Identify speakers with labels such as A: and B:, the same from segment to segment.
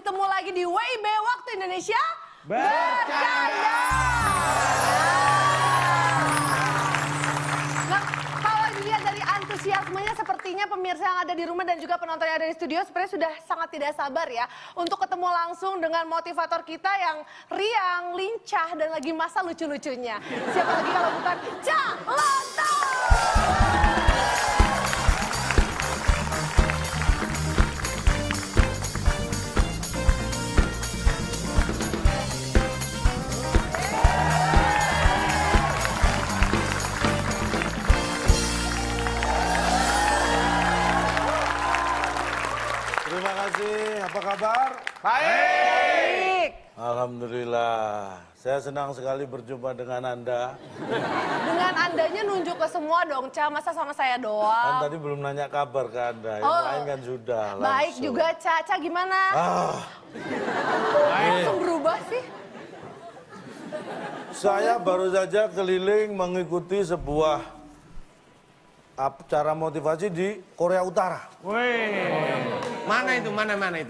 A: ketemu lagi di WIB Waktu Indonesia
B: Bercanda.
A: Nah, kalau dilihat dari antusiasmenya sepertinya pemirsa yang ada di rumah dan juga penonton yang ada di studio sebenarnya sudah sangat tidak sabar ya untuk ketemu langsung dengan motivator kita yang riang, lincah dan lagi masa lucu-lucunya. Siapa lagi kalau bukan Cak Lontong.
B: Terima kasih, apa kabar?
A: Baik.
B: Alhamdulillah, saya senang sekali berjumpa dengan Anda.
A: Dengan andanya nunjuk ke semua dong, Ca. Masa sama saya
B: Kan
A: doang?
B: tadi belum nanya kabar ke Anda, yang
A: Oh,
B: lain kan sudah
A: Baik
B: langsung.
A: juga, Ca. Ca gimana? Langsung berubah sih.
B: Saya baru saja keliling mengikuti sebuah acara motivasi di Korea Utara.
C: Wih, mana itu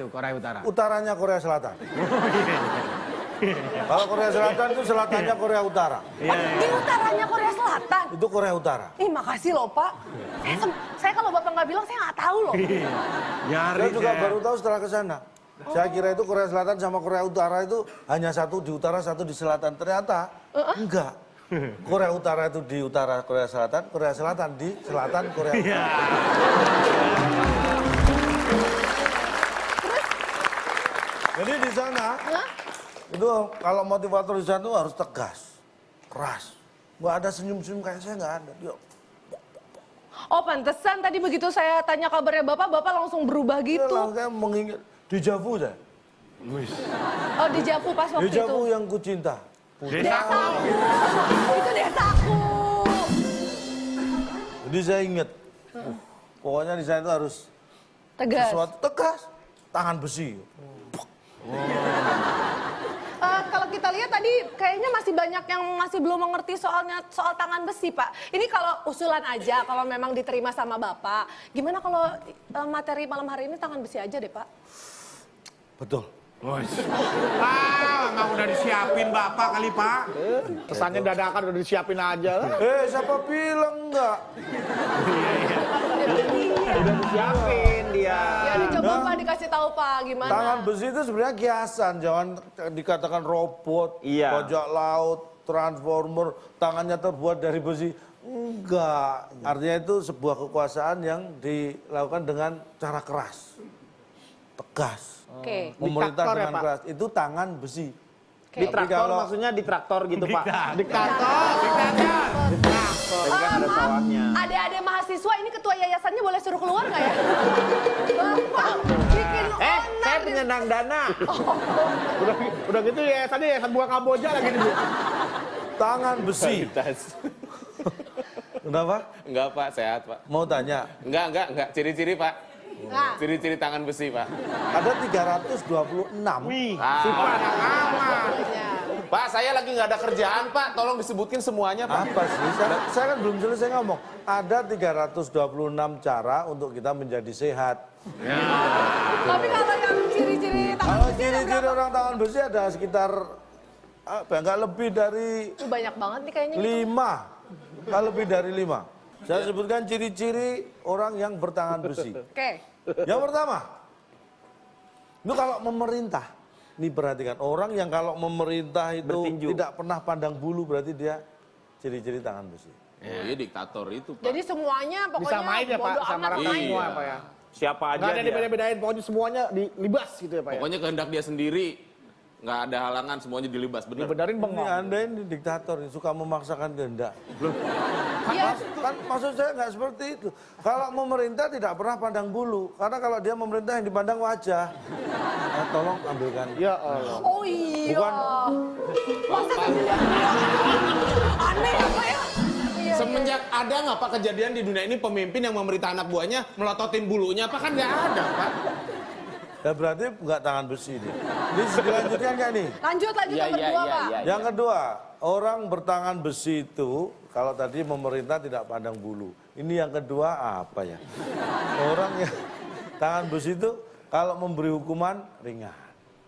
C: Korea Utara?
B: Utaranya Korea Selatan. Kalau Korea Selatan itu selatannya Korea Utara.
A: Di utaranya Korea Selatan.
B: Itu Korea Utara.
A: Ih, makasih loh, Pak. Saya kalau Bapak nggak bilang, saya nggak tahu loh.
B: Saya juga baru tahu setelah ke sana. Saya kira itu Korea Selatan sama Korea Utara itu hanya satu di utara, satu di selatan. Ternyata enggak. Korea Utara itu di utara Korea Selatan di selatan Korea Utara. Jadi di sana, itu kalau motivator di sana itu harus tegas, keras. Nggak ada senyum-senyum kayak saya, nggak ada. Dia
A: Oh, pantesan tadi begitu saya tanya kabarnya Bapak, Bapak langsung berubah gitu.
B: kayak mengingat dejavu saya.
A: Oh, di Javu pas waktu
B: Dejavu
A: itu.
B: yang kucinta.
A: Desaku. Itu desaku.
B: Jadi saya ingat, pokoknya di sana itu harus
A: Tegas.
B: sesuatu tegas, tangan besi.
A: Kalau kita lihat tadi kayaknya masih banyak yang masih belum mengerti soal tangan besi, Pak. Ini kalau usulan aja, kalau memang diterima sama Bapak. Gimana kalau materi malam hari ini tangan besi aja deh, Pak?
B: Betul.
C: Emang udah disiapin Bapak kali Pak?
D: Kesannya dadakan udah disiapin aja.
B: Siapa bilang enggak?
D: Udah disiapin dia.
A: Ya dicoba Pak, dikasih tahu Pak, gimana?
B: Tangan besi itu sebenarnya kiasan, jangan dikatakan robot,
D: Iya.
B: bajak laut, transformer, tangannya terbuat dari besi. Enggak, artinya itu sebuah kekuasaan yang dilakukan dengan cara keras, tegas.
A: Oke.
B: Memerintah
D: Diktator ya,
B: dengan
D: Pak?
B: keras, itu tangan besi.
D: Di
A: Oke.
D: traktor
B: kalau-
D: maksudnya di traktor gitu Pak.
C: Diktator.
D: Tapi kan ada sawahnya.
A: Adik-adik mahasiswa ini ketua yayasannya boleh suruh keluar nggak ya? Bapak bikin onar.
D: Saya penyandang dana. Udah gitu ya, tadi ya buah Kamboja lagi nih Bu.
B: Tangan besi. Kenapa?
E: Enggak Pak, sehat Pak.
B: Mau tanya,
E: Enggak. Ciri-ciri Pak.
A: Nah,
E: Ciri-ciri tangan besi Pak.
B: ada 326.
D: Wih,
A: ya.
E: Pak, saya lagi nggak ada kerjaan Pak. Tolong disebutin semuanya Pak.
B: Apa sih? Saya kan belum selesai ngomong. Ada 326 cara untuk kita menjadi sehat.
A: Tapi kalau yang ciri-ciri tangan
B: Kalau
A: besi ada
B: ciri-ciri
A: berapa?
B: orang tangan besi ada sekitar nggak lebih dari
A: Itu banyak banget nih kayaknya.
B: 5. Nggak lebih dari 5. Saya sebutkan ciri-ciri orang yang bertangan besi.
A: Oke.
B: Yang pertama, itu kalau memerintah. Ini perhatikan, orang yang kalau memerintah itu
D: Bertinju.
B: tidak pernah pandang bulu, berarti dia ciri-ciri tangan besi.
E: Oh iya diktator itu Pak.
A: Jadi semuanya pokoknya
D: disamain ya Pak
A: bodo
D: sama
A: amat
D: rata
A: main.
D: semua
E: Iya.
D: ya Pak ya.
C: Siapa aja
D: Nggak ada
C: dia.
D: dibeda-bedain, pokoknya semuanya dilibas gitu ya Pak ya.
E: Pokoknya kehendak dia sendiri. Nggak ada halangan, semuanya dilibas. Bener.
D: Dibedarin
B: Ini
D: bengong.
B: Anda ini diktator, ini suka memaksakan kehendak.
A: Iya.
B: Kan maksud saya nggak seperti itu. Kalau memerintah tidak pernah pandang bulu, karena kalau dia memerintah yang dipandang wajah. Tolong ambilkan.
D: Ya Allah.
A: Oh iya.
B: Bukan.
A: Masa dilihat aneh apa ya? Iya,
E: Semenjak ada nggak Pak kejadian di dunia ini pemimpin yang memerintah anak buahnya melototin bulunya? Apa kan nggak ada Pak?
B: Ya berarti nggak tangan besi ini. Ini dilanjutkan nggak nih?
A: Lanjut yang kedua Pak.
B: Yang kedua, orang bertangan besi itu kalau tadi memerintah tidak pandang bulu. Ini yang kedua apa ya? Orang yang tangan besi itu kalau memberi hukuman ringan.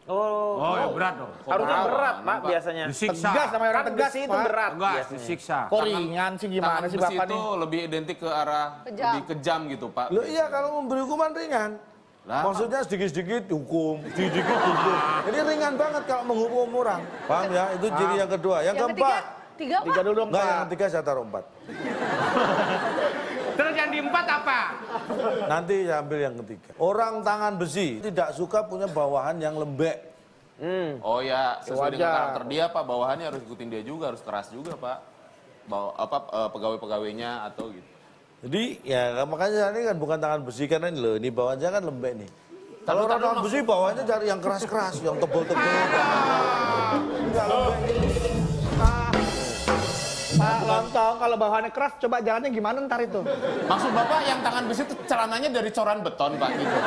C: Oh, ya berat dong.
F: Harusnya berat, Pak, biasanya.
C: Disiksa.
D: Tegas sama orang
F: Kan
D: tegas,
F: besi itu
D: Pak.
F: berat.
C: Tegas,
F: biasanya.
C: disiksa.
D: Kok ringan sih gimana
E: Tangan
D: sih
E: besi
D: Bapak
E: itu
D: nih?
E: lebih identik ke arah
A: Kejam.
E: lebih kejam gitu, Pak.
B: Loh iya kalau memberi hukuman ringan.
E: Lah.
B: Maksudnya sedikit-sedikit hukum, sedikit-sedikit hukum. Jadi ringan banget kalau menghukum orang. Paham ya? Itu ciri yang kedua. Yang keempat.
A: Tiga apa?
D: Tiga dulu
B: Enggak, yang
D: Pak.
B: ketiga saya taruh 4.
C: Terus yang di 4 apa?
B: Nanti saya ambil yang ketiga. Orang tangan besi tidak suka punya bawahan yang lembek.
E: Oh ya, sesuai dengan
D: Wajar.
E: karakter dia, Pak. Bawahannya harus ikutin dia juga, harus keras juga, Pak. Pegawai-pegawainya atau gitu.
B: Jadi ya makanya saya ini kan bukan tangan besi karena ini loh, ini bawahannya kan lembek nih. Kalau orang tangan besi bawahannya cari yang keras-keras, yang tebel-tebel. Enggak lembek.
D: Pak Lontong, kalau bawahannya keras, coba jalannya gimana ntar itu?
E: Maksud Bapak yang tangan besi itu celananya dari coran beton, Pak, gitu.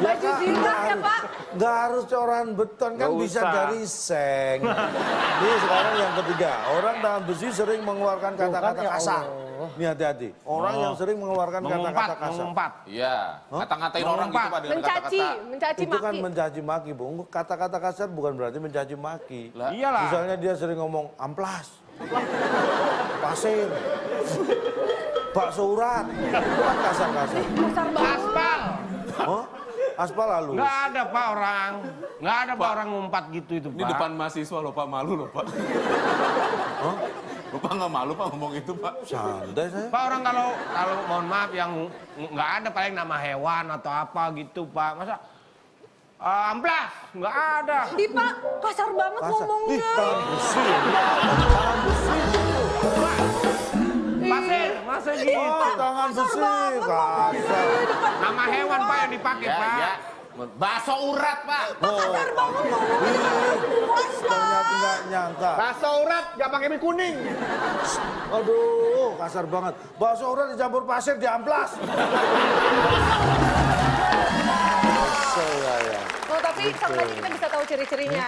A: Baju zirah ya Pak?
B: Nggak harus coran beton kan
F: Nggak
B: bisa
F: usah.
B: dari seng. Ini sekarang yang ketiga, orang tangan besi sering mengeluarkan kata-kata
D: ya
B: kasar.
D: Allah.
B: Ini hati-hati. Orang yang sering mengeluarkan kata-kata kasar.
C: Mengumpat.
E: Iya, ngata-ngatain orang gitu, Pak, dengan
A: Mencaci,
E: kata-kata.
A: mencaci
B: Itu kan
A: maki.
B: mencaci maki, Bung. Kata-kata kasar bukan berarti mencaci maki.
E: Lah,
C: Iyalah.
B: Misalnya dia sering ngomong amplas, pasir, bakso urat, itu kan kasar-kasar.
A: Besar banget.
C: Aspal.
B: Oh, aspal halus.
C: Nggak ada Pak orang. Nggak ada Pak orang ngumpat gitu itu
E: ini
C: Pak.
E: depan mahasiswa loh, Pak. Malu loh, Pak. Bapak nggak malu, Pak, ngomong itu, Pak.
B: Santai saya.
C: Pak orang kalau mohon maaf yang nggak ada paling nama hewan atau apa gitu Pak. Masa amplas nggak ada.
A: Ih Pak, kasar banget
B: Kasar. Ih,
A: ngomongnya.
B: tangan besi. Tangan besi.
C: Pasir, masa gitu.
B: Oh, tangan besi. Kasar.
C: Nama hewan Pak yang dipakai
E: Ya,
C: Pak.
E: ya. Bakso urat, Pak.
B: Oh, ternyata nggak nyangka.
D: Bakso urat, nggak pakai mie kuning.
B: Aduh, kasar banget. Bakso urat dicampur pasir di amplas. Saya.
A: Oh tapi sebenarnya kita bisa tahu ciri-cirinya.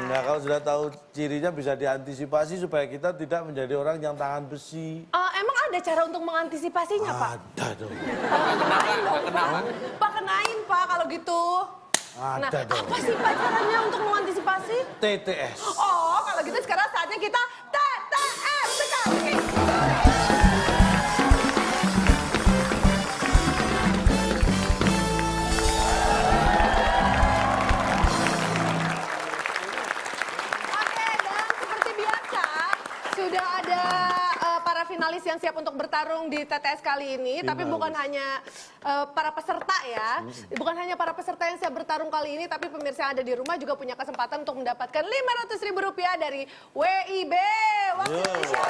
B: Nah, kalau sudah tahu cirinya bisa diantisipasi supaya kita tidak menjadi orang yang tangan besi.
A: Emang ada cara untuk mengantisipasinya Pak?
B: Ada dong.
A: Kenain dong Pak. Pak kenain Pak kalau gitu. Nah,
B: Ada dong.
A: apa sih Pak caranya untuk mengantisipasi?
B: TTS.
A: Oh, kalau gitu sekarang saatnya kita TTS sekali. Oke, dan seperti biasa sudah ada para finalis yang siap untuk bertarung di TTS kali ini, tapi bukan hanya para peserta ya. Bukan hanya para peserta yang siap bertarung kali ini, tapi pemirsa yang ada di rumah juga punya kesempatan untuk mendapatkan Rp500.000 dari WIB. Waktu Indonesia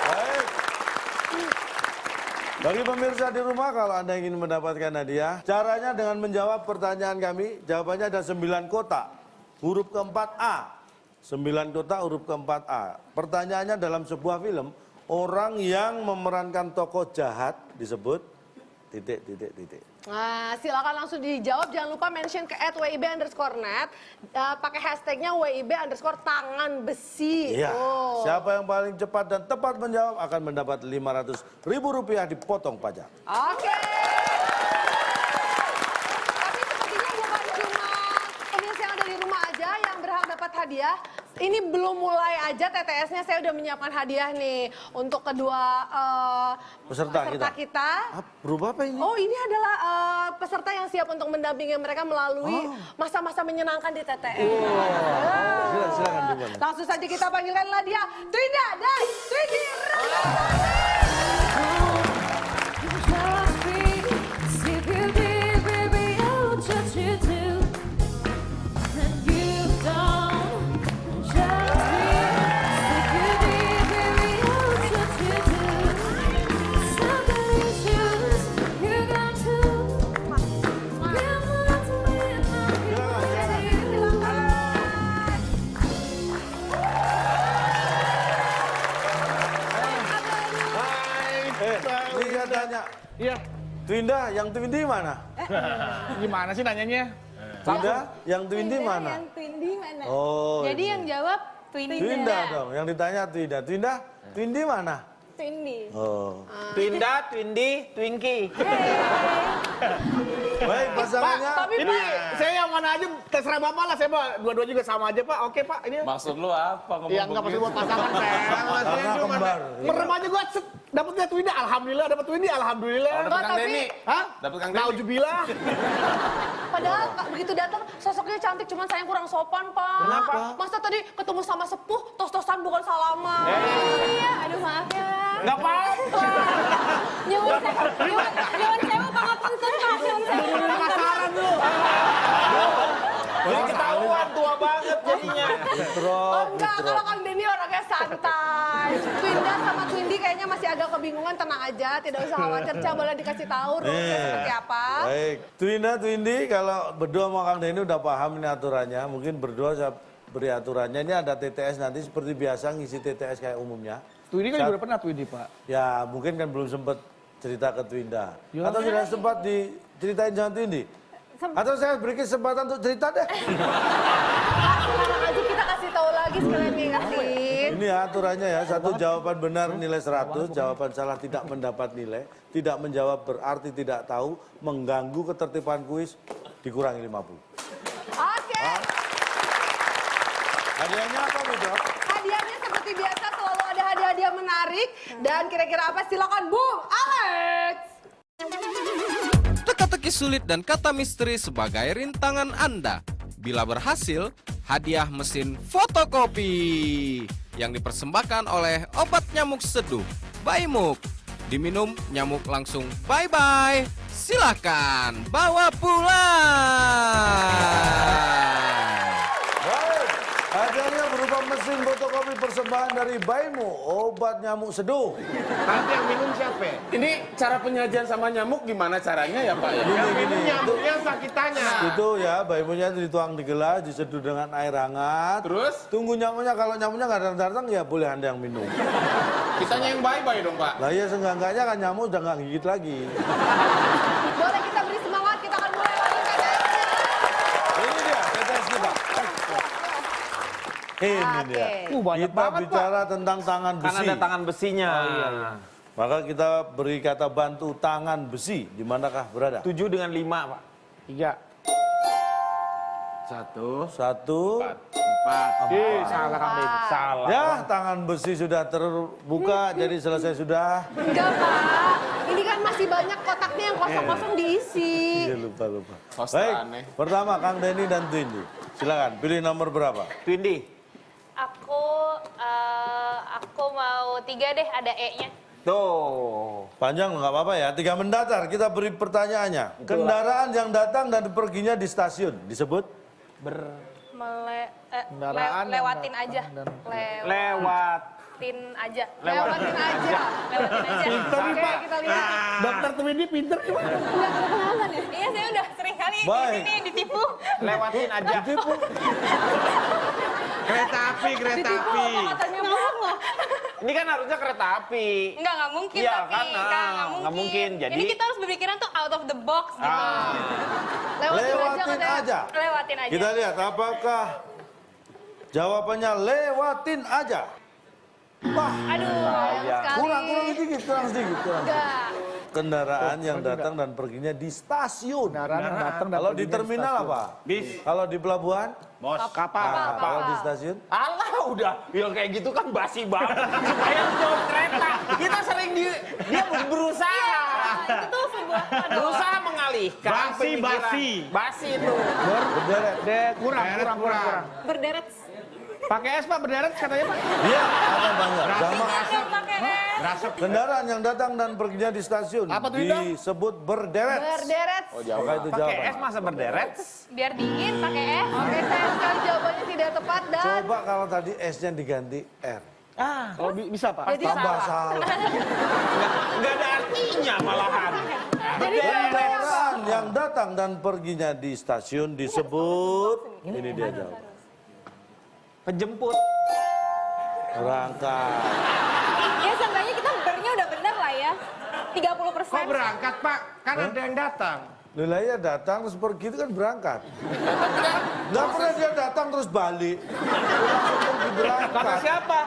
B: Baik. Bagi pemirsa di rumah, kalau Anda ingin mendapatkan hadiah, caranya dengan menjawab pertanyaan kami. Jawabannya ada 9 kotak. Huruf keempat A. 9 kotak huruf keempat A. Pertanyaannya dalam sebuah film, orang yang memerankan tokoh jahat disebut titik.
A: Nah, silakan langsung dijawab. Jangan lupa mention ke @wib_net. Pakai hashtagnya WIB_tangan besi.
B: Iya.
A: Oh.
B: Siapa yang paling cepat dan tepat menjawab akan mendapat Rp500.000 dipotong pajak.
A: Oke. Tapi sepertinya bukan cuma pemirsa yang ada di rumah aja yang berhak dapat hadiah. Ini belum mulai aja TTS-nya, saya udah menyiapkan hadiah nih untuk kedua
B: Peserta
A: kita.
B: Berubah apa ini?
A: Oh, ini adalah peserta yang siap untuk mendampingi mereka melalui masa-masa menyenangkan di TTS.
B: Silakan dimana?
A: Langsung saja kita panggilkanlah dia, Twinda dan Twindy Ramadan.
B: Ini dia tanya,
D: Iya.
B: Twinda, yang Twindy mana?
D: Gimana sih nanyanya?
B: Twinda, yang Twindy mana?
G: Yang Twindy mana?
B: Oh,
G: Jadi
B: ini.
G: yang jawab Twindy.
B: Twinda dong, yang ditanya Twinda. Twinda, Twindy mana?
G: Twindy.
B: Oh.
F: Twinda, Twindy, Twinky.
G: Hey.
B: Baik, pasangannya.
A: Tapi
D: Ini
A: Pak,
D: saya yang mana aja terserah Bapak lah, saya Pak. Dua-dua juga sama aja Pak. Oke Pak, ini.
F: Maksud lu apa ngomong
D: Ya enggak pasti buat pasangan Pak.
B: Karena kembar.
D: Merem aja gua set, dapetnya Twindy, alhamdulillah dapat Twindy, alhamdulillah.
F: Dapat Kang
A: tapi-
F: Denny.
D: Hah?
F: Dapat Kang Denny.
D: Nauzubillah.
A: padahal begitu datang sosoknya cantik, cuman sayang kurang sopan, Pak.
D: Kenapa?
A: Masa tadi ketemu sama sepuh, tos-tosan bukan salaman.
G: Iya, aduh maaf ya.
D: Enggak apa-apa.
G: Nyuwun sewu pangapunten, Pak. Nyuwun sewu.
D: Pasaran lu.
F: Jadi ketahuan tua banget jadinya.
A: Oh enggak, kalau Kang Denny orangnya santai. Twinda sama Twindy kayaknya masih agak kebingungan, tenang aja, tidak usah khawatir. Coba boleh dikasih tahu rulesnya seperti apa.
B: Baik, Twindy kalau berdua sama Kang Denny udah paham ini aturannya. Mungkin berdua saya beri aturannya. Ini ada TTS nanti seperti biasa ngisi TTS kayak umumnya.
D: Twindy kan juga udah pernah Twindy Pak.
B: Ya mungkin kan belum sempat cerita ke Twinda.
D: Ya.
B: Atau sudah sempat diceritain sama Twindy? Atau saya beri kesempatan untuk cerita deh.
A: Sekarang aja kita kasih tahu lagi sekalian ngingetin.
B: Ini ya aturannya ya, satu jawaban benar nilai 100, jawaban salah tidak mendapat nilai, tidak menjawab berarti tidak tahu, mengganggu ketertiban kuis, dikurangi 50.
A: Oke,
B: Hadiahnya apa Bu Dok?
A: hadiahnya seperti biasa selalu ada hadiah-hadiah menarik. Dan kira-kira apa? Silakan Bung Alex.
H: Teka-teki sulit dan kata misteri sebagai rintangan Anda. Bila berhasil, hadiah mesin fotokopi yang dipersembahkan oleh obat nyamuk seduh Baimuk. Diminum, nyamuk langsung bye-bye. Silahkan bawa pulang.
B: Baik, hadiahnya berupa mesin fotokopi persembahan dari Baimu, obat nyamuk seduh.
C: Nanti yang minum siapa?
E: Ini cara penyajian sama nyamuk gimana caranya ya Pak ya?
C: Yang minum nyamuknya apa kitanya?
B: Itu ya, Baimunya dituang di gelas, diseduh dengan air hangat.
E: Terus
B: Tunggu nyamuknya, kalau nyamuknya nggak datang-datang ya boleh Anda yang minum.
E: kitanya yang bye-bye dong Pak.
B: Lah ya seenggak-enggaknya kan nyamuk udah nggak gigit lagi.
A: Boleh kita beri semangat, kita akan mulai lagi TTS-nya.
B: Ini dia TTS kita. Ini dia.
D: Banyak
B: Kita
D: banget,
B: bicara tentang tangan
F: Kan
B: besi.
F: ada tangan besinya.
B: Maka kita beri kata bantu tangan besi. Di manakah berada?
F: 7 dengan 5, Pak.
D: 3.
B: 1.
D: 4. Salah Kang Denny. Salah.
B: Ya, tangan besi sudah terbuka, jadi selesai sudah.
A: Enggak, Pak. Ini kan masih banyak kotaknya yang kosong-kosong diisi.
B: Iya, lupa.
E: Host
B: Baik,
E: aneh.
B: pertama Kang Denny dan Twindy. Silakan, pilih nomor berapa?
F: Twindy.
G: Aku mau 3 deh, ada E-nya.
F: Tuh.
B: Panjang nggak apa-apa ya, 3 mendatar. Kita beri pertanyaannya. Kendaraan yang datang dan perginya di stasiun disebut?
D: Kendaraan yang
G: Lewatin aja.
F: Lewatin
G: aja.
A: Lewatin aja.
G: Lewatin aja.
A: Oke, kita lihat.
D: Dokter Twindy pinter gimana?
G: Iya, saya udah sering kali di
B: Baik.
G: sini ditipu.
F: lewatin aja.
C: Kereta api.
A: Ditipu apa katanya, Bu?
F: Ini kan harusnya kereta api.
G: Nggak mungkin
F: Iya,
G: tapi.
F: kan, nggak mungkin. Jadi-
G: Ini kita harus berpikiran tuh out of the box gitu.
B: Lewatin aja.
G: Lewatin aja.
B: Kita lihat apakah jawabannya lewatin aja. Wah,
G: Aduh.
A: Sekali.
B: kurang sedikit.
A: Enggak.
B: Kendaraan yang datang dan perginya di stasiun.
D: Kendaraan yang datang dan
B: Kalau di
D: perginya
B: terminal
D: stasiun.
B: apa?
C: Bis.
B: Kalau di pelabuhan?
D: Kapal.
B: Nah, kalau di stasiun?
F: Alah udah, yang kayak gitu kan basi banget. Supaya lu jawab kereta. Kita sering dia berusaha.
G: Itu sebuah
F: Berusaha mengalihkan
C: Basi,
F: pemikiran.
C: basi.
F: Basi itu.
B: Berderet.
D: Kurang.
G: berderet.
D: Pakai S Pak, berderet katanya Pak.
B: Iya, apa banyak. Sama
G: Pakai S.
B: kendaraan yang datang dan perginya di stasiun
D: Apa tuh, Ida?
B: disebut berderet.
A: Berderet.
B: Maka itu
F: Pakai
B: jawaban.
F: S masa berderet?
G: Biar dingin pakai S.
A: Oke, sayang sekali jawabannya tidak tepat dan
B: Coba kalau tadi S-nya diganti R.
D: Kalau bisa Pak.
A: jadi
B: Tambah
A: salah.
B: salah.
F: Nggak ada artinya malahan.
A: Jadi jawabannya apa?
B: Kendaraan yang datang dan perginya di stasiun disebut, ini dia jawab.
F: Penjemput.
B: Berangkat.
G: Ya seenggaknya kita bernya udah bener lah ya. 30%.
C: Kok berangkat, Pak? Kan ada yang datang.
B: Nilainya datang terus pergi itu kan berangkat. Nggak pernah dia datang terus balik. Langsung pergi berangkat.
D: Kata siapa?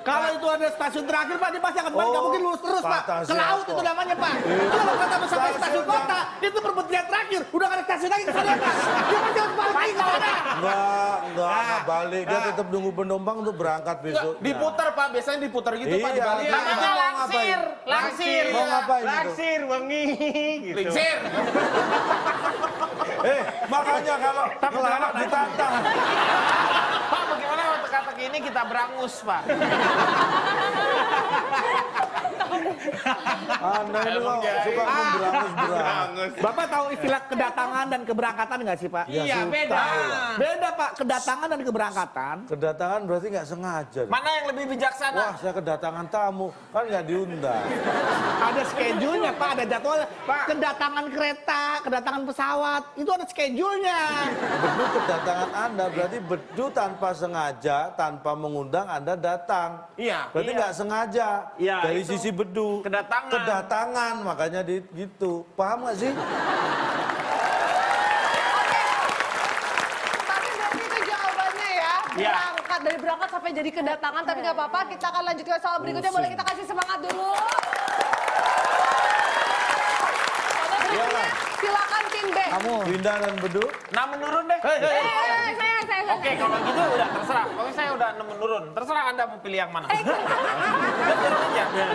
D: Kalau itu ada stasiun terakhir Pak, dia pasti akan balik. Nggak
B: Oh,
D: mungkin lurus terus Pak.
B: kata
D: Ke laut
B: siapa?
D: itu namanya Pak. Kalau kata sampai stasiun kota, itu perpetian terakhir. Udah gak ada stasiun lagi ke sana, Pak. Dia masih harus balik lagi ke sana.
B: Enggak balik. Dia tetap nunggu penumpang untuk berangkat besok.
E: Diputar Pak, biasanya diputar gitu Pak,
B: Iya,
E: dibalik.
B: iya.
F: Namanya
B: Mau
F: langsir,
B: ngapain?
F: langsir.
B: Mau ngapain itu?
C: Langsir, wengi gitu.
E: Lingsir.
B: Makanya kalau ngelawak ditantang.
F: Pak, bagaimana kalau teka-teki ini kita berangus, Pak?
B: Anda ini kok suka memberangus-berangus.
D: Bapak tahu istilah kedatangan dan keberangkatan nggak sih, Pak?
F: Iya, beda.
D: Beda, Pak. Kedatangan dan keberangkatan.
B: Kedatangan berarti nggak sengaja.
F: Mana yang lebih bijaksana?
B: Wah, saya kedatangan tamu, kan nggak diundang.
D: Ada schedule-nya, Pak. Ada jadwalnya. Pak, kedatangan kereta, kedatangan pesawat. Itu ada schedule-nya.
B: Bedu kedatangan Anda berarti bedu tanpa sengaja, tanpa mengundang Anda datang.
F: Iya.
B: Berarti nggak sengaja.
F: Iya,
B: Dari
F: itu.
B: sisi bedu.
F: Kedatangan.
B: Kedatangan, makanya gitu. Paham nggak sih?
A: Tapi berarti itu jawabannya ya.
F: Iya.
A: Dari berangkat sampai jadi kedatangan, tapi nggak apa-apa. Kita akan lanjutkan soal berikutnya. Boleh kita kasih semangat dulu? Berikutnya, silakan tim B.
B: Kamu Winda dan bedu.
F: Nah, menurun deh.
G: Saya.
F: Oke, kalau gitu udah terserah. Pokoknya saya udah menurun. Terserah Anda mau pilih yang mana. Biarin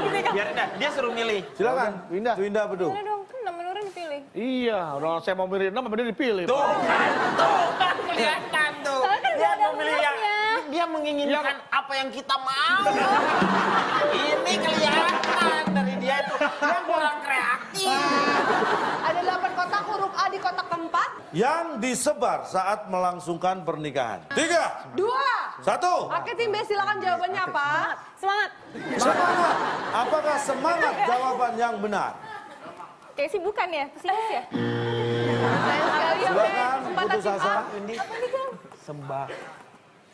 F: aja. Biarin dah. Dia suruh milih.
B: Silakan.
D: Winda.
B: Winda bedu.
G: Boleh dong, kan menurun dipilih.
D: Iya, kalau saya mau milih 6, dia dipilih,
F: Tuh,
D: Pak.
F: kan kelihatan tuh.
G: Soalnya kan
F: Dia
G: nggak ada
F: mau milih yang
G: hubungannya.
F: dia menginginkan apa yang kita mau. Ini kelihatan dari dia itu. Dia kurang kreatif.
A: Ada 8 kotak, huruf A di kotak keempat.
B: Yang disebar saat melangsungkan pernikahan. 3,
A: 2.
B: 1.
A: Oke tim B, silakan jawabannya apa?
G: Semangat.
B: Semangat. Apakah semangat jawaban yang benar?
G: Kayak sih bukan ya, pesimis ya.
A: Sayang sekali ya, B.
B: Silakan
A: Kesempatan
B: putus
A: tim A.
B: asa.
D: Sembah.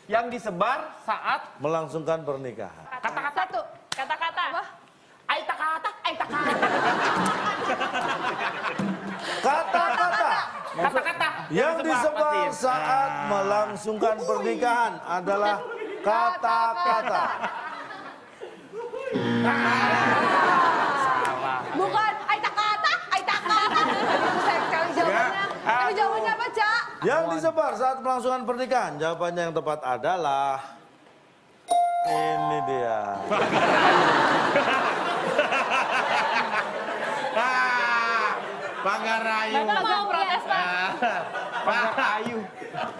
F: Yang disebar saat
B: Melangsungkan pernikahan.
F: kata-kata.
A: Satu.
G: Kata-kata.
A: Apa?
F: Kata-kata.
B: Kata-kata
F: Kata-kata.
B: yang disebar
F: pasti.
B: saat melangsungkan pernikahan adalah kata-kata.
A: Bukan, aitakata. Itu sayang sekali jawabannya. Tapi jawabannya apa, Cak?
B: Yang disebar saat melangsungkan pernikahan, jawabannya yang tepat adalah ini dia.
C: Pagarayu.
G: Bapak mau protes, Pak.
F: Pagarayu.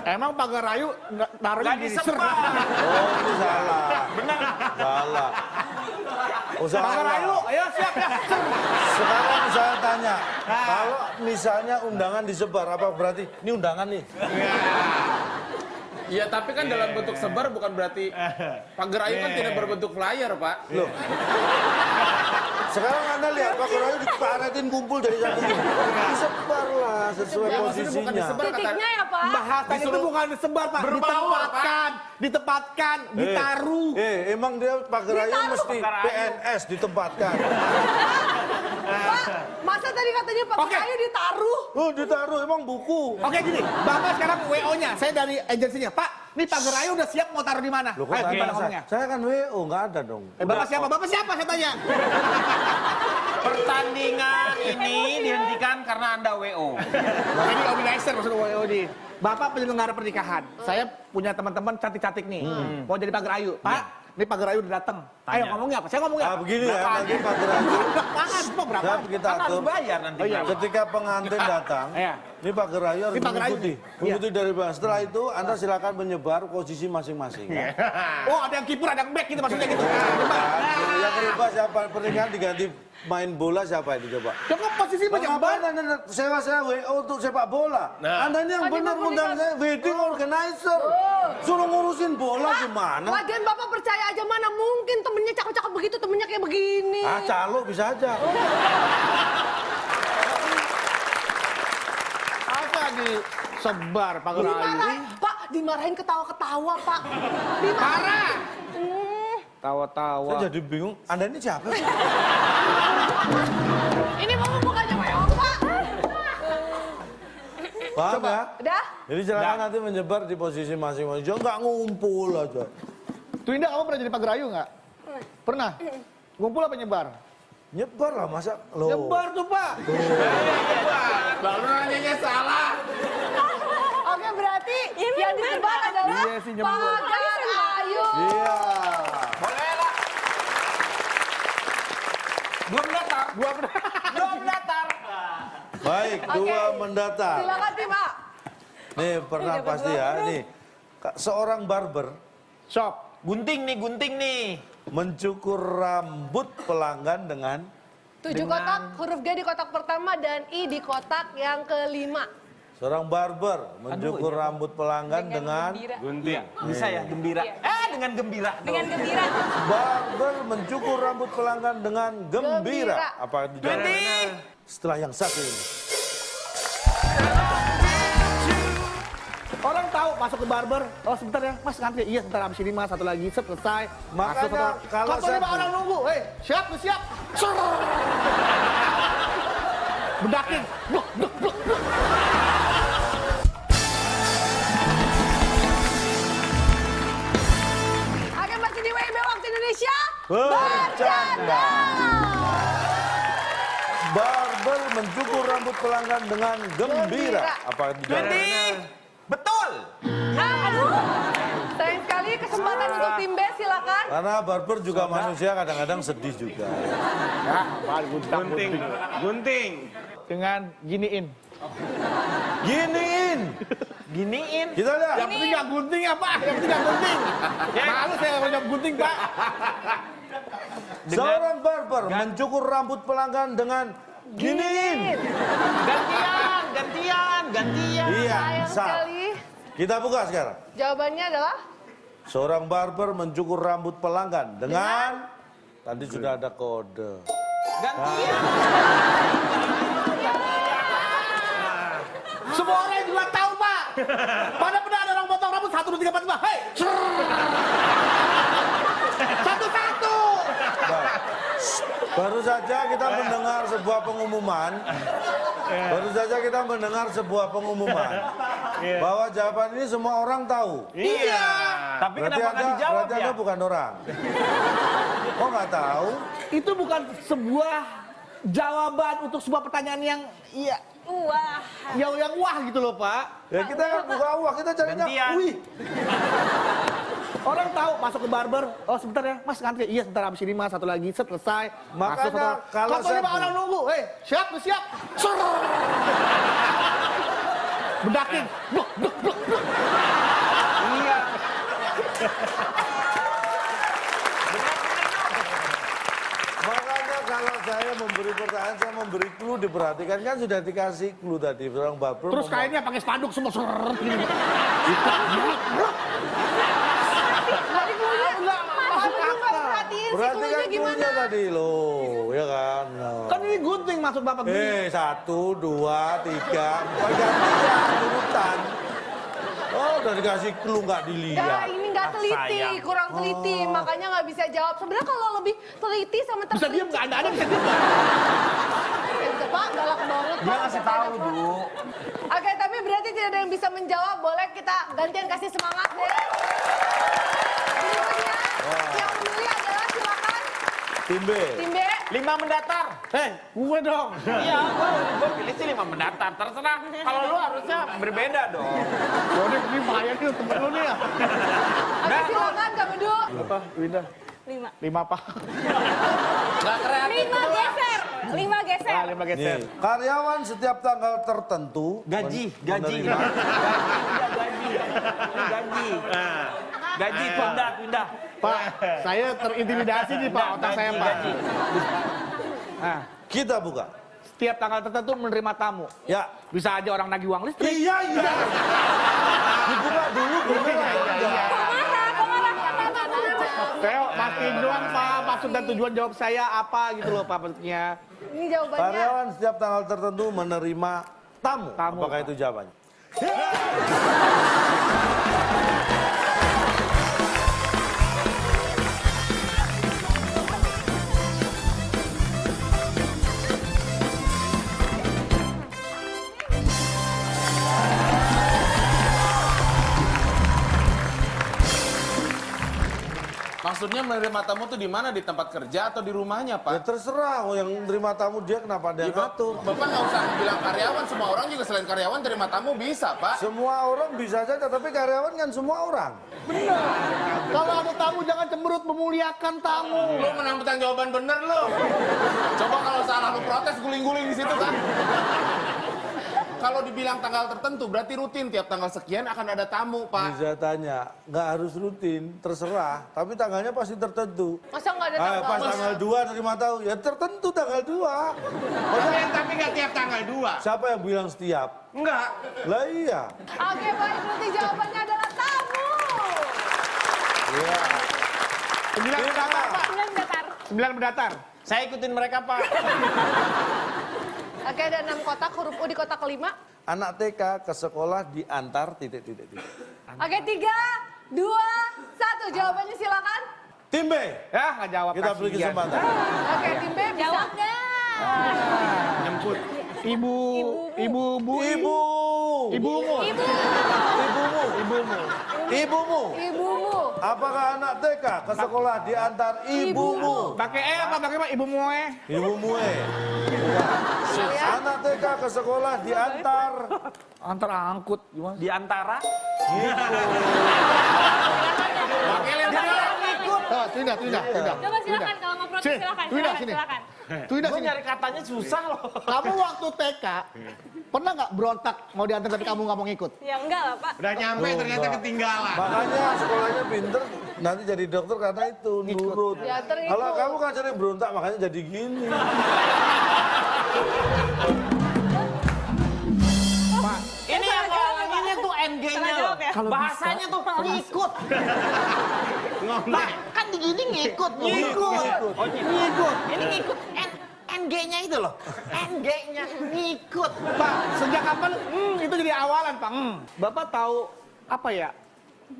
D: Emang pagar rayu naruhnya
F: Gak
D: di
F: disebar.
B: Oh, ini salah.
F: Benar.
B: Salah. Oh,
D: Pagar rayu,
B: salah.
D: ayo siap ya.
B: Sekarang saya tanya, kalau misalnya undangan disebar, apa berarti ini undangan nih?
E: Iya, tapi kan dalam bentuk sebar bukan berarti pagar ayu kan tidak berbentuk flyer, Pak.
B: Loh. Sekarang Anda lihat Pak Korayu diparetin kumpul dari satu ini. Disebar lah sesuai
E: Ya, maksudnya bukan
B: posisinya.
E: disebar, kata
A: Titiknya ya, Pak?
D: Bahasanya itu bukan disebar, Pak.
E: berbaur,
D: Ditempatkan, ditaruh.
B: Emang dia Pak Korayu
A: Ditaruh.
B: mesti
F: Pak Korayu.
B: PNS ditempatkan.
A: Pak, masa tadi katanya Pak
D: Oke.
A: Korayu ditaruh?
B: Oh, ditaruh emang buku.
D: Oke gini, Bapak sekarang WO-nya, saya dari agensinya. Pak, nih pagar rayu udah siap mau taruh di mana?
B: Loh, kok
D: Ayo,
B: tanya
D: gimana
B: saya?
D: ngomongnya?
B: Saya kan WO, nggak ada dong.
D: Bapak siapa? Bapak siapa? Saya tanya.
F: Pertandingan ini dihentikan karena Anda WO.
D: Ini organizer maksud WO di. Bapak penyelenggara pernikahan. Saya punya teman-teman cantik-cantik nih. Mau jadi pagar rayu. Pak, ini pagar rayu udah datang. Ayo ngomongnya apa? Saya ngomongnya
B: Ah,
D: apa?
B: begini ya, nanti Pak Korayu.
D: Lapangan, Pak, berapa?
B: Saya kita
F: Kan harus
B: atur.
F: bayar nanti.
D: Oh, iya.
B: Ketika pengantin datang,
D: Iya.
B: ini Pak Korayu harus
D: Ini Pak Korayu
B: mengikuti.
D: nih.
B: Mengikuti dari bawah. Setelah itu Anda silakan menyebar posisi masing-masing. Ya.
D: Oh, ada yang kiper, ada yang back gitu maksudnya gitu.
B: Yang berubah siapa? Pernikahan diganti main bola siapa ini coba?
D: Coba posisi
B: Ngapain
D: menyebar.
B: Anda sewa saya WO untuk sepak bola? Anda ini yang
A: Tadi
B: benar
A: Bapak
B: undang
A: nikah.
B: saya wedding organizer. Suruh ngurusin bola gimana?
A: Lagian Bapak percaya aja mana mungkin temennya cakep-cakep begitu, temennya kayak begini.
B: Ah, calo bisa aja.
D: Apa disebar pagar rayu?
A: Dimarahin, Pak, dimarahin ketawa-ketawa, Pak. Dimarahin.
D: Tawa-tawa.
B: Saya jadi bingung. Anda ini siapa sih?
A: Ini Bapak bukannya WO, Pak.
B: Paham ya?
A: Udah?
B: Jadi silakan nanti menyebar di posisi masing-masing. Jangan nggak ngumpul aja.
D: Twinda, kamu pernah jadi pagar rayu nggak? Pernah? Ngumpul apa nyebar?
B: Nyebar lah masa lo.
D: Nyebar tuh, Pak. jam 2.
A: Pagar Ayu.
B: Iya.
F: Boleh lah. Belum datar. Belum datar.
B: Baik, dua mendatar.
A: Silakan tim A.
B: Nih pernah pasti ya, nih. Seorang barber
D: Sok.
F: Gunting nih.
B: mencukur rambut pelanggan dengan
A: 7 kotak, huruf G di kotak pertama dan I di kotak yang kelima.
B: seorang barber mencukur rambut pelanggan dengan
G: gembira.
C: Gunting.
F: Bisa ya gembira. Dengan gembira.
G: Dengan gembira.
B: barber mencukur rambut pelanggan dengan gembira.
A: Gembira.
B: Apa dijawab? Setelah yang satu ini.
D: Orang tahu masuk ke barber, oh sebentar ya, Mas ngantri. Iya, sebentar habis ini Mas, satu lagi, selesai.
B: Makanya
D: Masuk,
B: kalau
D: Kapal 5
B: saya-
D: orang nunggu. Hei, siap, lu siap. Ser. Bedakin. Blok, blok, blok, blok.
A: Oke, masih di WIB Waktu Indonesia.
B: Bercanda. Barber mencukur rambut pelanggan dengan gembira.
A: Gembira.
B: Apa dijawab?
F: Betul.
A: Sayang sekali kesempatan untuk tim B, silakan.
B: Karena barber juga manusia kadang-kadang sedih juga.
C: Gunting.
D: Dengan giniin.
B: Giniin.
F: Giniin.
B: Kita lihat.
D: Yang penting nggak gunting apa? Yang penting nggak gunting. Malu saya kalau jawab gunting, Pak.
B: Seorang barber mencukur rambut pelanggan dengan giniin.
F: Gantian.
B: Iya,
A: Sayang
B: sah.
A: sekali.
B: Kita buka sekarang.
A: Jawabannya adalah
B: Seorang barber mencukur rambut pelanggan dengan tadi sudah ada kode.
F: Gantian.
D: Semua orang juga tahu, Pak. Pada pernah ada orang potong rambut 1, 2, 3, 4, 5. Hei. Satu-satu.
B: Baik. Baru saja kita mendengar sebuah pengumuman. Baru saja kita mendengar sebuah pengumuman bahwa jawaban ini semua orang tahu.
F: Iya. Tapi
B: Berarti
F: kenapa nggak dijawab
B: berarti
F: ya?
B: Anda bukan orang. Kok nggak tahu?
D: Itu bukan sebuah jawaban untuk sebuah pertanyaan yang iya,
G: Wah.
D: yang wah gitu loh, Pak.
B: Ya kita kan buka uang, kita carinya
F: Gantian.
B: wih.
D: Orang tahu masuk ke barber, oh sebentar ya, Mas ngantri. Iya, sebentar habis ini Mas, satu lagi, selesai.
B: Makanya kalau
D: Kapal 5
B: saya-
D: orang nunggu. Hei, siap, lu siap. Ser. Bedakin. Blok, blok, blok, blok.
F: Iya.
B: Makanya kalau saya memberi pertanyaan, saya memberi clue, diperhatikan kan sudah dikasih clue tadi seorang barber.
D: Terus kainnya pakai spanduk semua ser. Gini.
A: tadi cluenya perhatiin sih
B: Perhatikan
A: cluenya gimana.
B: clue-nya tadi loh, ya kan. Nah.
D: Kan ini gunting masuk Bapak gini.
B: 1, 2, 3, 4 gantian urutan. Oh, udah dikasih clue nggak
A: Nah,
B: dilihat.
A: ini nggak teliti,
F: sayang.
A: kurang teliti, makanya nggak bisa jawab. Sebenarnya kalau lebih teliti sama
D: Bisa
A: terteliti.
D: diem nggak? Ada bisa diem.
A: Gitu, Pak, galak banget.
F: Dia
A: Pak.
F: ngasih tahu, Du.
A: Oke, tapi berarti tidak ada yang bisa menjawab. Boleh kita gantian kasih semangat deh. Berikutnya, yang memilih adalah silakan
B: Tim B.
A: tim B.
F: 5 mendatar.
D: Hei, gue dong.
F: Iya, gue pilih sih 5 mendatar. Terserah. Kalau lu harusnya berbeda dong.
D: Yaudah, ini bahaya nih temen lu nih ya.
A: Oke, silakan Kak Bedu.
D: Apa, Winda?
G: 5.
D: 5 apa?
F: Gak kreatif.
G: 5 geser. 5 geser.
D: 5 geser.
B: Nih, karyawan setiap tanggal tertentu
F: Gaji.
B: menerima-
F: Gaji, pindah.
D: Pak, saya terintimidasi nih Pak, otak saya Pak.
F: Gaji.
D: Nah,
B: Kita buka.
D: setiap tanggal tertentu menerima tamu.
B: Ya.
D: Bisa aja orang nagih uang listrik.
B: Iya. Dibuka dulu,
D: Saya pastiin doang Pak, maksud dan tujuan jawab saya apa gitu loh Pak maksudnya.
A: Ini jawabannya.
B: Karyawan setiap tanggal tertentu menerima tamu.
D: Tamu.
B: Apakah itu jawabannya?
E: Maksud Maksudnya menerima tamu tuh di mana? Di tempat kerja atau di rumahnya,
B: Ya
E: Pak?
B: terserah, yang terima tamu dia kenapa dia
E: Ya,
B: ngatur.
E: Bapak nggak usah bilang karyawan, semua orang juga selain karyawan terima tamu bisa, Pak.
B: Semua orang bisa saja, tapi karyawan kan semua orang.
D: Kalau ada tamu jangan cemberut, memuliakan tamu.
E: Lu menang jawaban bener lu. Coba kalau salah lu protes guling-guling di situ kan. Kalau dibilang tanggal tertentu berarti rutin tiap tanggal sekian akan ada tamu, Pak.
B: Bisa tanya, nggak harus rutin, terserah. Tapi tanggalnya pasti tertentu.
A: Masa nggak ada tanggal?
B: Pas tanggal 2 terima tahu, ya tertentu tanggal 2.
C: Tapi nggak tiap tanggal 2.
B: Siapa yang bilang setiap?
C: Enggak.
B: Lah iya.
A: Oke, baik, berarti jawabannya adalah tamu.
B: Iya.
D: 9 mendatar, Pak.
G: 9 mendatar.
D: 9 mendatar.
F: Saya ikutin mereka, Pak.
A: Oke, ada 6 kotak, huruf U di kotak kelima.
B: Anak TK ke sekolah diantar ...
A: Oke, 3, 2, 1. Jawabannya silakan.
B: Tim B,
D: Ya, nggak jawab.
B: kita beri
D: kasihan.
B: kesempatan.
A: Oke, tim B bisa.
G: Jawab nggak?
D: Nyemput. Ibu.
B: Ibumu.
G: Ibu.
B: Ibumu.
A: Ibumu.
B: Apakah anak TK ke sekolah diantar ibumu?
D: Pakai apa? Pakai apa? Ibu moe.
B: Ibumu. Anak TK ke sekolah diantar.
D: Antar angkut. Gimana?
F: Di antara
D: Tidak.
G: Coba silakan kalau mau protes silakan. Silakan.
D: Tidak
F: gue
D: sini.
F: nyari katanya susah loh.
D: Kamu waktu TK pernah nggak berontak mau diantar tapi kamu nggak mau ngikut?
G: Ya enggak lah, Pak.
C: Udah nyampe ternyata ketinggalan.
B: Makanya sekolahnya pinter, nanti jadi dokter karena itu nurut.
A: Diantar ikut.
B: Kalau kamu kan jadi berontak makanya jadi gini.
F: Ini yang ini tuh NG-nya loh.
G: jawab ya?
F: Bahasanya tuh ngikut. Pak, kan digini ngikut. Ngikut. Ini ngikut. NG-nya itu loh. NG-nya ngikut.
D: Pak, sejak kapan itu jadi awalan, Pak? Bapak tahu apa ya?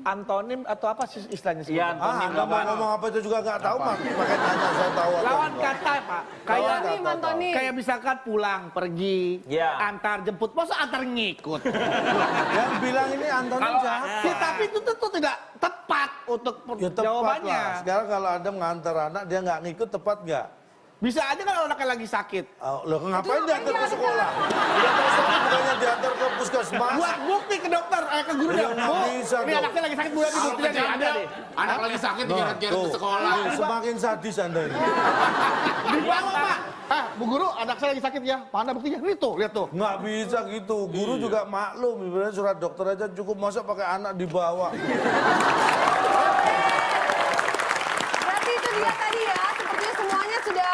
D: Antonim atau apa sih istilahnya sih?
F: Iya,
B: Ah, Anda mau ngomong apa itu juga nggak tahu, makanya tanya saya tahu atau
D: Lawan
B: enggak.
D: kata, Pak. Kayak
B: Lawan kata.
A: Antoni.
D: kayak misalkan pulang, pergi,
F: Iya.
D: antar jemput, masa antar ngikut.
B: Yang bilang ini Antonin siapa?
D: Ya, tapi itu tentu tidak tepat untuk
B: Ya tepat
D: jawabannya.
B: lah. Sekarang kalau Anda mengantar anak, dia nggak ngikut, tepat nggak?
D: Bisa aja kan kalau anaknya lagi sakit.
B: Oh, loh, ngapain diantar ke sekolah? Diantar sekolah bukannya diantar ke puskesmas.
D: Buat bukti ke dokter, ke guru
B: Ya,
D: dia.
B: nggak
D: Bu,
B: bisa
D: ini
B: dong.
D: anaknya lagi sakit, Bu, ini buktinya nih, ada nih.
E: Anak lagi sakit
B: Nah,
E: digeret-geret ke
B: tuh.
E: sekolah.
B: Semakin sadis Anda ini.
D: Dibawa, Pak. Bu guru, anak saya lagi sakit ya. Mana buktinya? Nih tuh, lihat tuh.
B: Nggak bisa gitu. Guru juga maklum. Sebenarnya surat dokter aja cukup, masa pakai anak dibawa.
A: Berarti itu dia tadi ya, sepertinya semuanya sudah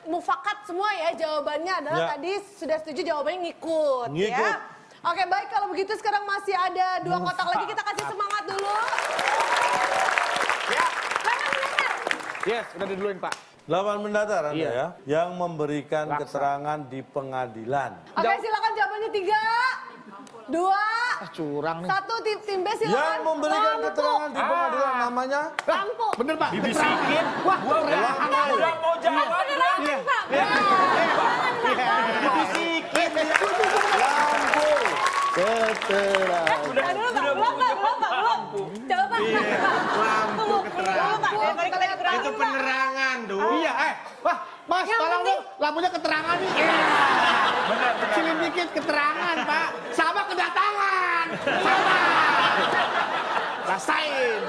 A: mufakat semua ya. Jawabannya adalah
B: Ya.
A: tadi sudah setuju jawabannya ngikut,
B: Ngikut.
A: ya. Oke, baik kalau begitu sekarang masih ada 2 kotak lagi, kita kasih semangat dulu. Ya, Lawan mendatar.
D: Yes, udah diduluin, Pak.
B: 8 mendatar Anda
D: Iya.
B: ya. Yang memberikan
D: Laksa.
B: keterangan di pengadilan.
A: Oke, silakan jawabannya 3, 2,
D: Curang nih.
A: 1. Tim B silakan.
B: Yang memberikan
A: Lampu.
B: keterangan di pengadilan namanya
A: Lampu.
D: Bener, Pak.
F: Dibisikin.
D: Wah,
F: Udah mau jawab.
G: Penerangan, Pak.
F: Dibisikin.
B: lampu keterangan.
G: Belum, Pak. Coba, Pak.
C: Lampu keterangan.
G: Pak. Dari kalian kurang.
C: Itu penerangan, Duh.
D: Iya, wah, Mas,
A: Yang
D: tolong
A: penting-
D: dong, lampunya keterangan nih. Kecilin dikit keterangan, Pak. Sama kedatangan. Sama. Rasain.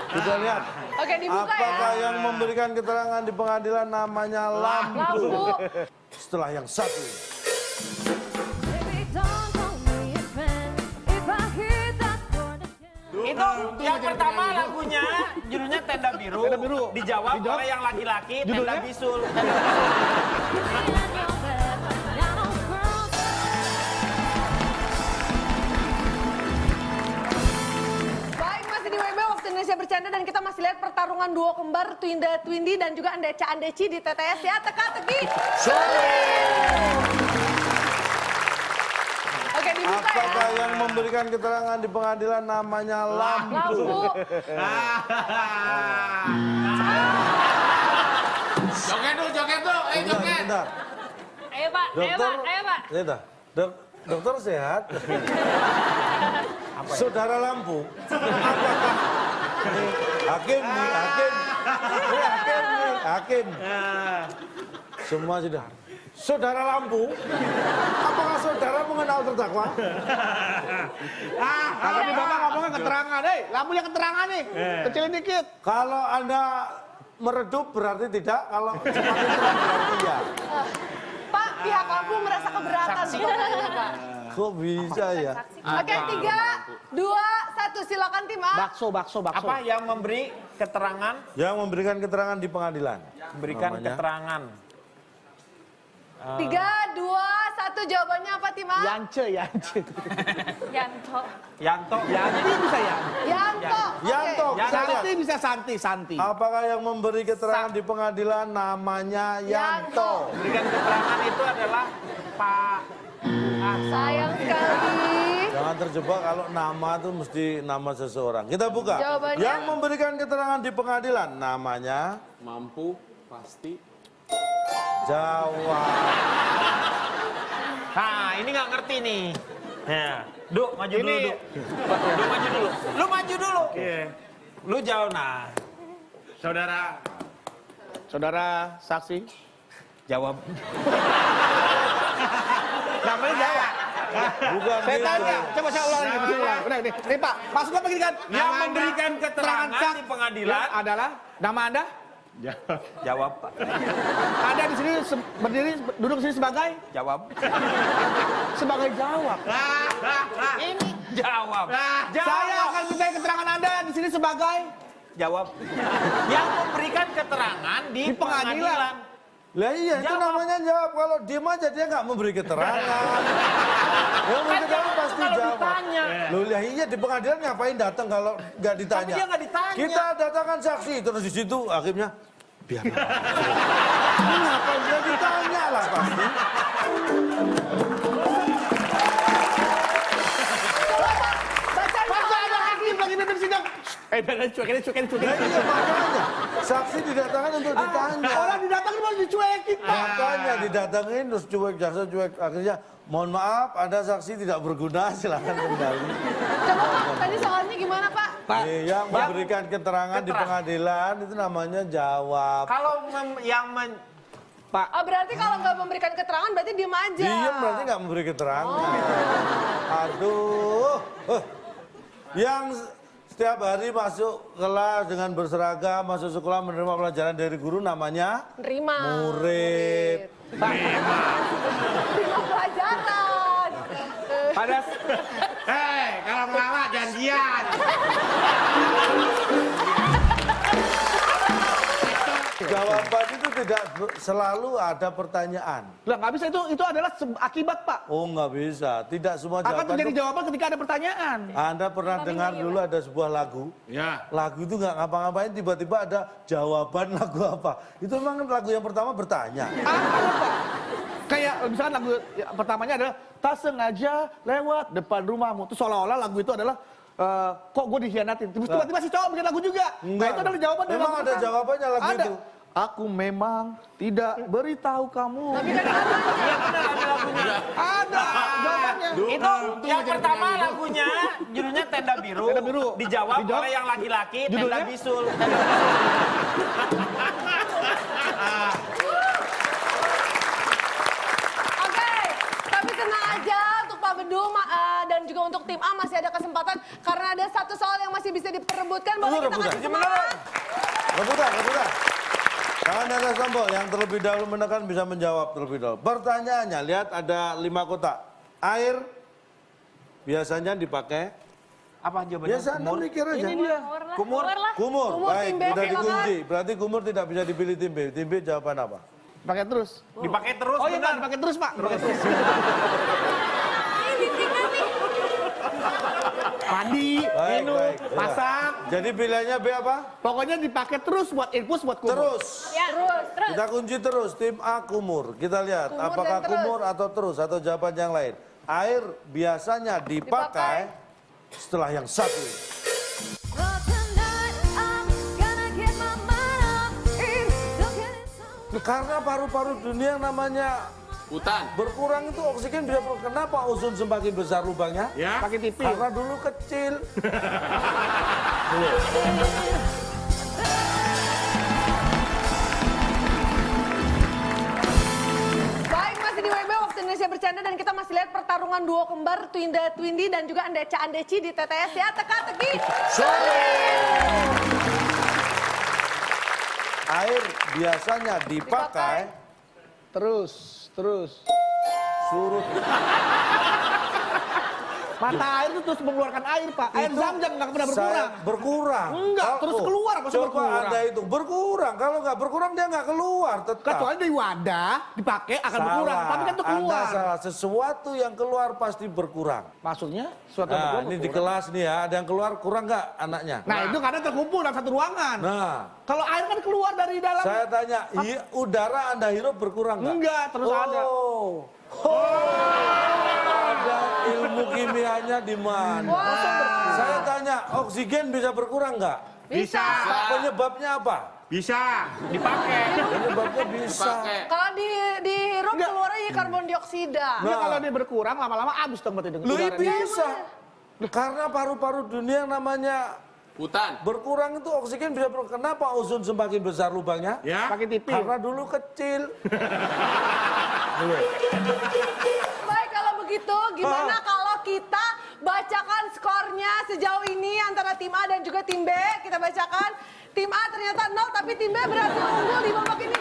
B: Kita lihat.
A: Oke, dibuka
B: Apakah
A: ya.
B: yang memberikan keterangan di pengadilan namanya lampu?
A: Lampu.
B: Setelah yang satu ini.
F: Itu yang pertama lagunya judulnya Tenda Biru.
D: Tenda Biru.
F: Dijawab
D: Dijawab.
F: oleh yang laki-laki Tenda
D: Judulnya?
F: Bisul.
A: Baik, masih di WB Waktu Indonesia Bercanda dan kita masih lihat pertarungan duo kembar Twinda Twindi dan juga Andeca Andeci di TTS ya. Teka-teki. Oke, dibuka
B: Apakah
A: ya.
B: yang memberikan keterangan di pengadilan namanya lampu?
A: Lampu.
E: Joget tuh, joget.
B: Bentar.
G: Ayo, Pak.
B: Dokter,
G: Ayo, Pak.
B: Bentar. Dokter sehat? Saudara lampu, Hakim nih, hakim. Ini hakim nih, hakim. Semua sudah. Saudara Lampu, apakah saudara mengenal terdakwa?
D: Kalau di Bapak ngomongnya keterangan, lampunya keterangan nih. Kecilin dikit.
B: Kalau Anda meredup berarti tidak, kalau semakin terang berarti iya.
A: Pak, pihak lampu merasa keberatan sebenarnya, Pak.
B: Kok bisa ya?
A: Oke, 3, 2, 1, silakan tim A.
D: Bakso.
F: Apa yang memberi keterangan?
B: Yang memberikan keterangan di pengadilan.
F: Memberikan
B: Namanya?
F: keterangan.
A: 3, 2, 1, jawabannya apa tim A?
D: Yance.
G: Yanto.
F: Yanto.
D: Yanti bisa ya.
A: Yanto.
B: Yanto,
A: Oke.
B: bisa lihat.
D: Santi bisa Santi.
B: Apakah yang memberi keterangan di pengadilan namanya Yanto?
F: Memberikan keterangan itu adalah Pak.
A: Sayang sekali.
B: Jangan terjebak kalau nama itu mesti nama seseorang. Kita buka.
A: Jawabannya?
B: Yang memberikan keterangan di pengadilan namanya
E: Mampu, pasti.
B: Jawab.
F: Nah, ini nggak ngerti nih. Ya, Duk, maju dulu, Duk. Duk, maju dulu. Lu maju dulu. Lu jauh, nah.
D: Saudara saksi.
F: Jawab.
D: Namanya jawab.
B: Bukan
D: Saya
B: gitu.
D: tanya, coba saya ulang lagi. Udah, nih Pak, maksudnya begini kan?
F: Yang memberikan keterangan di pengadilan
D: adalah nama Anda?
F: Jawab, Pak.
D: Ada di sini berdiri duduk di sini sebagai jawab.
F: Ini jawab.
D: Saya akan minta keterangan Anda di sini sebagai
F: Jawab. Yang memberikan keterangan di
D: Di pengadilan.
F: pengadilan.
B: Lah iya, itu
F: Jawab.
B: namanya jawab. Kalau diem aja dia nggak memberi keterangan. Yang memberi keterangan pasti
F: kalau
B: jawab.
F: ditanya.
B: Loh, lah iya di pengadilan ngapain datang kalau nggak ditanya?
F: Tapi dia nggak ditanya.
B: Kita datangkan saksi, terus di situ hakimnya biar. Ngapain dia ditanya lah pasti.
A: Bacain
D: masa ada hakim lagi di sidang. Cuekin.
B: Nah iya makanya saksi didatangkan untuk ditanya.
D: Orang didatangin malah dicuekin, Pak.
B: Makanya didatengin terus cuek, jaksa cuek. Akhirnya mohon maaf ada saksi tidak berguna, silakan kembali.
A: Coba Pak, tadi soalnya gimana Pak?
B: Yang memberikan keterangan di pengadilan itu namanya jawab.
F: Kalau
A: Oh, berarti kalau nggak memberikan keterangan berarti diem aja.
B: Diem berarti nggak memberi keterangan. Aduh. Yang setiap hari masuk kelas dengan berseragam, masuk sekolah menerima pelajaran dari guru namanya
A: Nerima.
B: murid.
A: Terima pelajaran.
D: Pada
C: Kalau ngelawak janjian.
B: Jawaban itu tidak selalu ada pertanyaan.
D: lah nggak bisa itu adalah akibat, Pak.
B: Oh nggak bisa, tidak semua
D: Akan
B: jawaban
D: terjadi
B: itu.
D: jawaban ketika ada pertanyaan.
B: Anda pernah dengar dulu ada sebuah lagu?
E: Ya.
B: Lagu itu nggak ngapa-ngapain, tiba-tiba ada jawaban lagu apa. Itu memang lagu yang pertama bertanya.
D: Ada, Pak. Kayak misalkan lagu pertamanya adalah tak sengaja lewat depan rumahmu. Itu seolah-olah lagu itu adalah kok gue dikhianatin. Terus tiba-tiba si cowok bikin lagu juga. Nah itu adalah jawaban dari
B: Memang
D: lagu
B: ada
D: pertama.
B: jawabannya lagu
D: Ada.
B: itu.
D: Aku memang tidak beritahu kamu.
A: Tapi kan
D: Ada jawabannya.
F: itu yang pertama lagunya judulnya Tenda Biru.
D: Tenda Biru.
F: Dijawab
D: Dijawab.
F: oleh yang laki-laki
D: Judulnya?
F: Tenda Bisul.
A: Oke, tapi tenang aja untuk Pak Bedung dan juga untuk tim A masih ada kesempatan karena ada satu soal yang masih bisa diperebutkan. Boleh kita kasih semangat?
B: Rebutan. Jangan di atas tombol, yang terlebih dahulu menekan bisa menjawab terlebih dahulu. Pertanyaannya, lihat ada 5 kotak. Air biasanya dipakai.
F: Apa jawabannya?
B: Biasa Anda mikir aja.
F: Kumur.
B: Kumur,
A: Kumur,
B: baik,
A: tim B,
B: sudah
A: silakan.
B: dikunci. Berarti kumur tidak bisa dipilih tim B. Tim B jawaban apa?
D: Pakai terus.
F: Dipakai terus.
D: Oh iya,
F: benar.
D: Pak, pakai terus, Pak. Pakai terus. Mandi,
B: Baik,
D: minum,
B: baik, ya.
D: masak.
B: Jadi pilihannya B apa?
D: Pokoknya dipakai terus buat infus, buat kumur.
B: Terus.
G: Ya. Terus.
B: Kita kunci terus, tim A kumur. Kita lihat
A: Kumur
B: apakah
A: dan terus.
B: kumur atau terus atau jawaban yang lain. Air biasanya dipakai setelah yang satu ini. Karena paru-paru dunia yang namanya
E: Hutan.
B: berkurang itu oksigen bisa kenapa ozon semakin besar lubangnya?
E: Ya.
D: Pakai TV.
B: Karena dulu kecil.
A: bercanda dan kita masih lihat pertarungan duo kembar Twindy dan juga Andeca Andeci di TTS ya. Teka-teki.
B: Air biasanya dipakai
D: Terus.
B: surut.
D: Mata air itu terus mengeluarkan air, Pak. Air
B: Itu
D: zam-zam nggak pernah berkurang.
B: Saya berkurang.
D: Enggak, terus keluar, pasti
B: Coba
D: berkurang.
B: Anda itu berkurang. Kalau nggak berkurang dia nggak keluar tetap.
D: Kecuali dari wadah dipakai akan berkurang, tapi kan itu
B: Anda
D: keluar.
B: salah. Sesuatu yang keluar pasti berkurang.
D: Maksudnya suatu
B: Nah,
D: berkurang.
B: ini di kelas nih ya, ada yang keluar kurang nggak anaknya?
D: Nah, itu karena terkumpul dalam satu ruangan.
B: Nah,
D: Kalau air kan keluar dari dalam.
B: saya tanya, udara Anda hirup berkurang nggak?
D: Enggak, terus ada.
B: Ada ilmu kimianya di mana? Saya tanya, oksigen bisa berkurang nggak?
A: Bisa.
B: Penyebabnya apa?
C: Bisa dipakai.
B: Penyebabnya bisa.
A: Kalau dihirup keluarnya karbon dioksida.
D: Dia kalau dia berkurang lama-lama habis dong berarti.
B: Lu
D: udaranya.
B: bisa. Karena paru-paru dunia yang namanya
E: Hutan.
B: berkurang itu oksigen bisa berkurang. Kenapa ozon semakin besar lubangnya?
C: Ya.
D: Pakai tipis.
B: Karena dulu kecil.
A: Baik, kalau begitu gimana kalau kita bacakan skornya sejauh ini antara tim A dan juga tim B. Kita bacakan. Tim A ternyata 0 tapi tim B berhasil unggul di babak ini